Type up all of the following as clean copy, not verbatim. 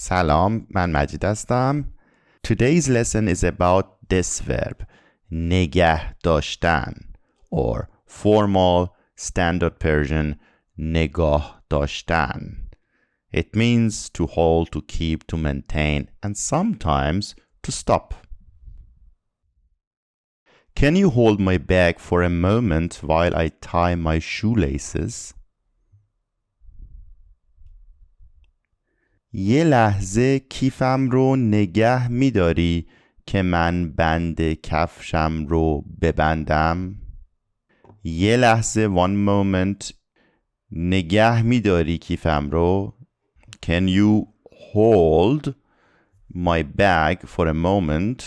سلام، من مجید هستم. Today's lesson is about this verb, negah داشتن, or formal standard Persian negah daashtan. It means to hold, to keep, to maintain, and sometimes to stop. Can you hold my bag for a moment while I tie my shoelaces? یه لحظه کیفم رو نگه می‌داری که من بند کفشم رو ببندم؟ یه لحظه one moment نگه می‌داری کیفم رو. Can you hold my bag for a moment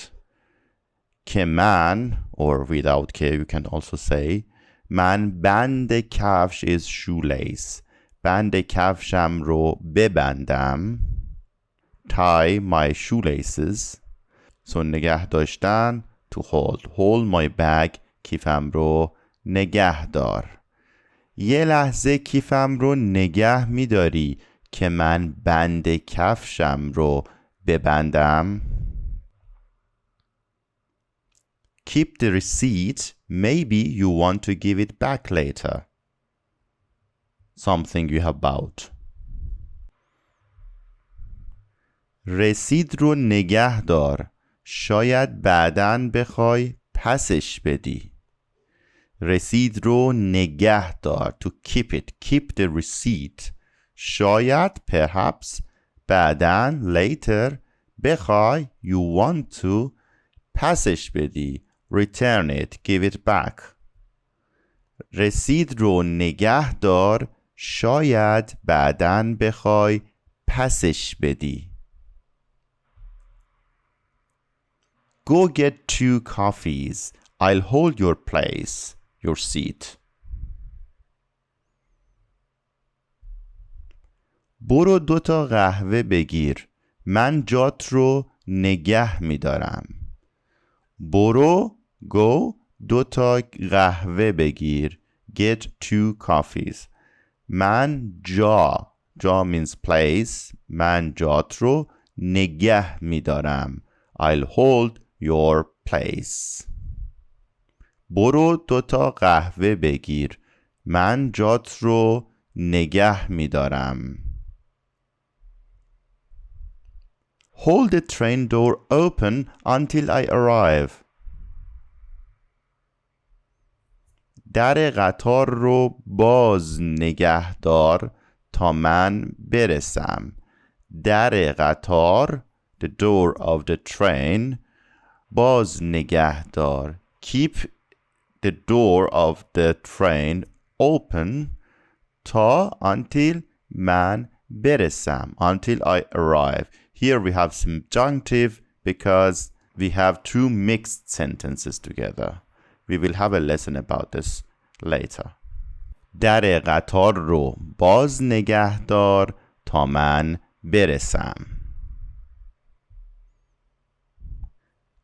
که من or without K you can also say من بند کفش is shoelace بند کفشم رو ببندم. Tie my shoelaces. So نگه داشتن to hold my bag کیفم رو نگه دار. یه لحظه کیفم رو نگه می‌داری که من بند کفشم رو ببندم. Keep the receipt. Maybe you want to give it back later. Something you have bought. رسید رو نگه دار. شاید بعداً بخوای پسش بدی. رسید رو نگه دار. To keep it. Keep the receipt. شاید perhaps بعداً later بخوای you want to پسش بدی. Return it. Give it back. رسید رو نگه دار. شاید بعداً بخوای پسش بدی. Go get 2 coffees. I'll hold your place, your seat. برو 2 تا قهوه بگیر. من جات رو نگه می‌دارم. برو go 2 تا قهوه بگیر. Get 2 coffees. من جا means place. من جات رو نگه می‌دارم. I'll hold your place. برو 2 تا قهوه بگیر. من جات رو نگه می‌دارم. Hold the train door open until I arrive. در قطار رو باز نگه دار تا من برسم. در قطار the door of the train باز نگه دار. Keep the door of the train open تا until من برسم. Until I arrive. Here we have subjunctive because we have 2 mixed sentences together. We will have a lesson about this later. در قطار رو باز نگه دار تا من برسم.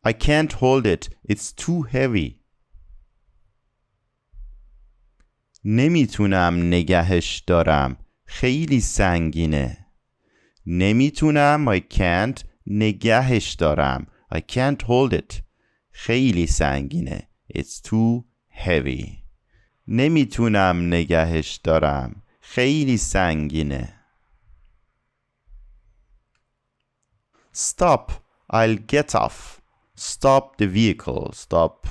I can't hold it. It's too heavy. نمیتونم نگهش دارم. خیلی سنگینه. نمیتونم I can't نگهش دارم. I can't hold it. خیلی سنگینه. It's too heavy. نمیتونم نگهش دارم. خیلی سنگینه. Stop. I'll get off. Stop the vehicle. Stop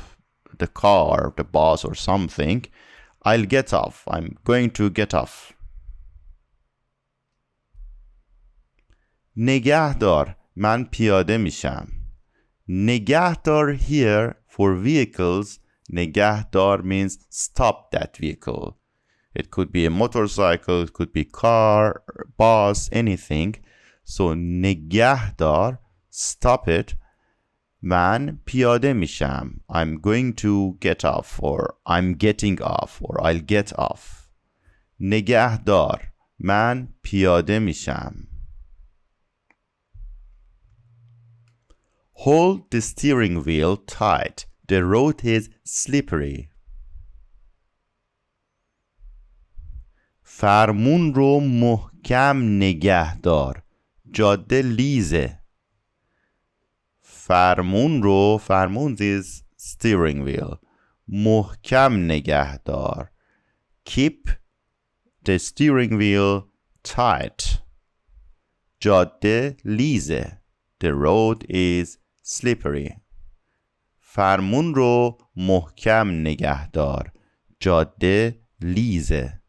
the car, the bus or something. I'll get off. I'm going to get off. نگه دار. من پیاده میشم. نگه دار here for vehicles. نگه دار means stop that vehicle. It could be a motorcycle, it could be car, bus, anything. So نگه دار, stop it. من پیاده میشم. I'm going to get off or I'm getting off or I'll get off. نگه دار. من پیاده میشم. Hold the steering wheel tight. The road is slippery. فرمون رو محکم نگه دار. جاده لیزه. فرمون is steering wheel. محکم نگه دار. Keep the steering wheel tight. جاده لیزه. The road is slippery. فرمون رو محکم نگه دار. جاده لیزه.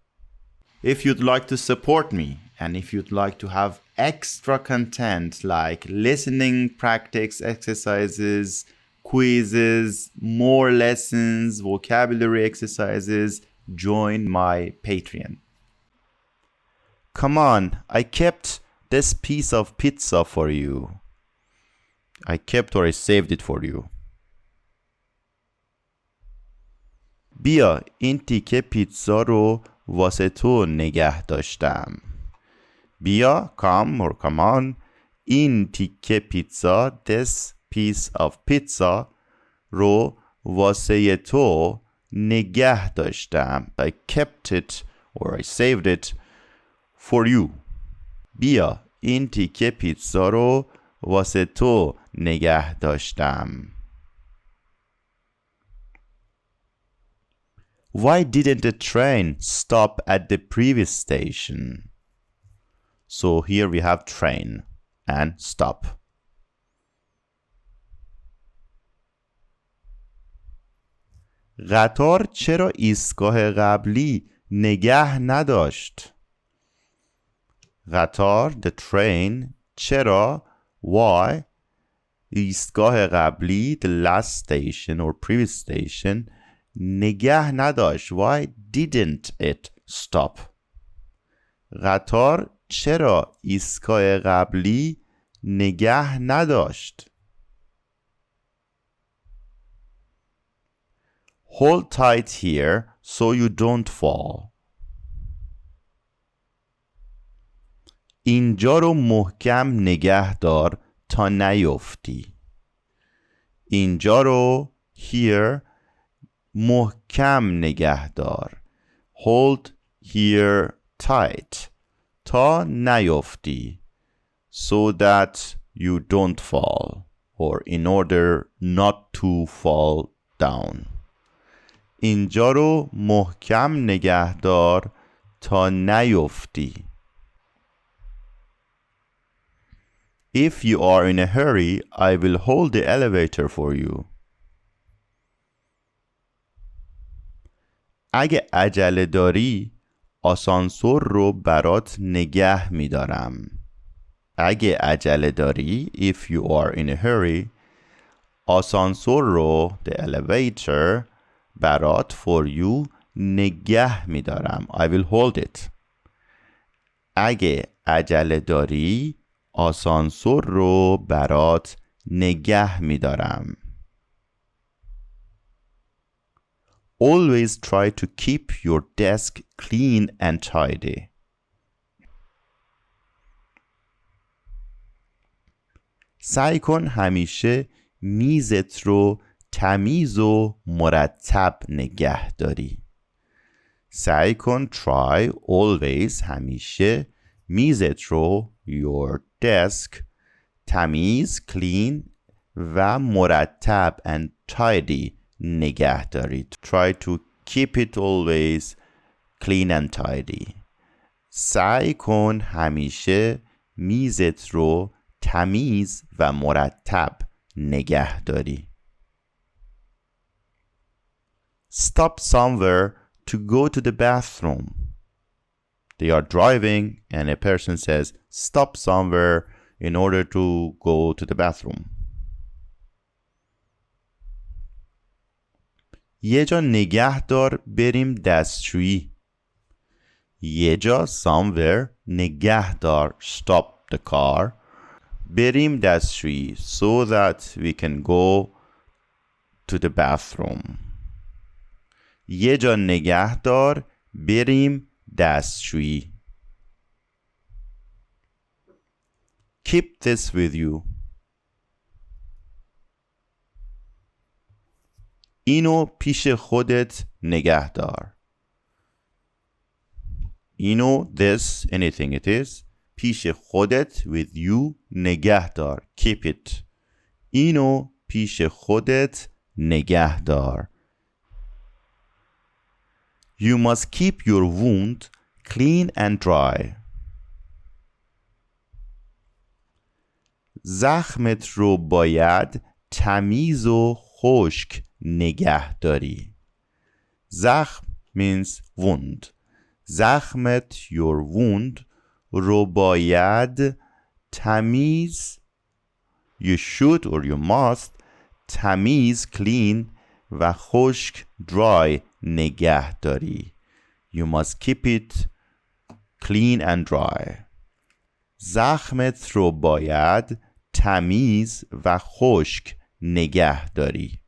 If you'd like to support me and if you'd like to have extra content like listening practice exercises, quizzes, more lessons, vocabulary exercises, join my Patreon. Come on, I kept this piece of pizza for you. I kept or I saved it for you. بیا این تیکه پیتزا رو واسه تو نگه داشتم. بیا come on این تیکه پیتزا this piece of pizza رو واسه تو نگه داشتم. I kept it or I saved it for you. بیا این تیکه پیتزا رو واسه تو نگه داشتم. Why didn't the train stop at the previous station? So here we have train and stop. قطار چرا ایستگاه قبلی نگه نداشت؟ قطار the train چرا why ایستگاه قبلی the last station or previous station نگه نداشت. Why didn't it stop? قطار چرا ایستگاه قبلی نگه نداشت؟ Hold tight here so you don't fall. اینجا رو محکم نگه دار تا نیفتی. اینجا رو here محکم نگه دار. Hold here tight تا نیفتی. So that you don't fall or in order not to fall down. اینجا رو محکم نگه دار تا نیفتی. If you are in a hurry, I will hold the elevator for you. اگه عجله داری آسانسور رو برات نگه می‌دارم. اگه عجله داری if you are in a hurry آسانسور رو the elevator برات for you نگه می‌دارم. I will hold it. اگه عجله داری آسانسور رو برات نگه می‌دارم. Always try to keep your desk clean and tidy. سعی کن همیشه میزت رو تمیز و مرتب نگه داری. سعی کن try always همیشه میزت رو your desk تمیز clean و مرتب and tidy نگه دارید. Try to keep it always clean and tidy. سعی کن همیشه میزت رو تمیز و مرتب نگه داری. Stop somewhere to go to the bathroom. They are driving and a person says stop somewhere in order to go to the bathroom. یه جا نگه دار بریم دستشویی. یه جا somewhere نگه دار stop the car بریم دستشویی so that we can go to the bathroom. یه جا نگه دار بریم دستشویی. Keep this with you. اینو پیش خودت نگه دار. اینو this anything it is پیش خودت with you نگه دار. Keep it. اینو پیش خودت نگه دار. You must keep your wound clean and dry. زخمت رو باید تمیز و خشک نگه داری. زخم means wound. زخمت your wound رو باید تمیز you should or you must تمیز clean و خشک dry نگه داری. You must keep it clean and dry. زخمت رو باید تمیز و خشک نگه داری.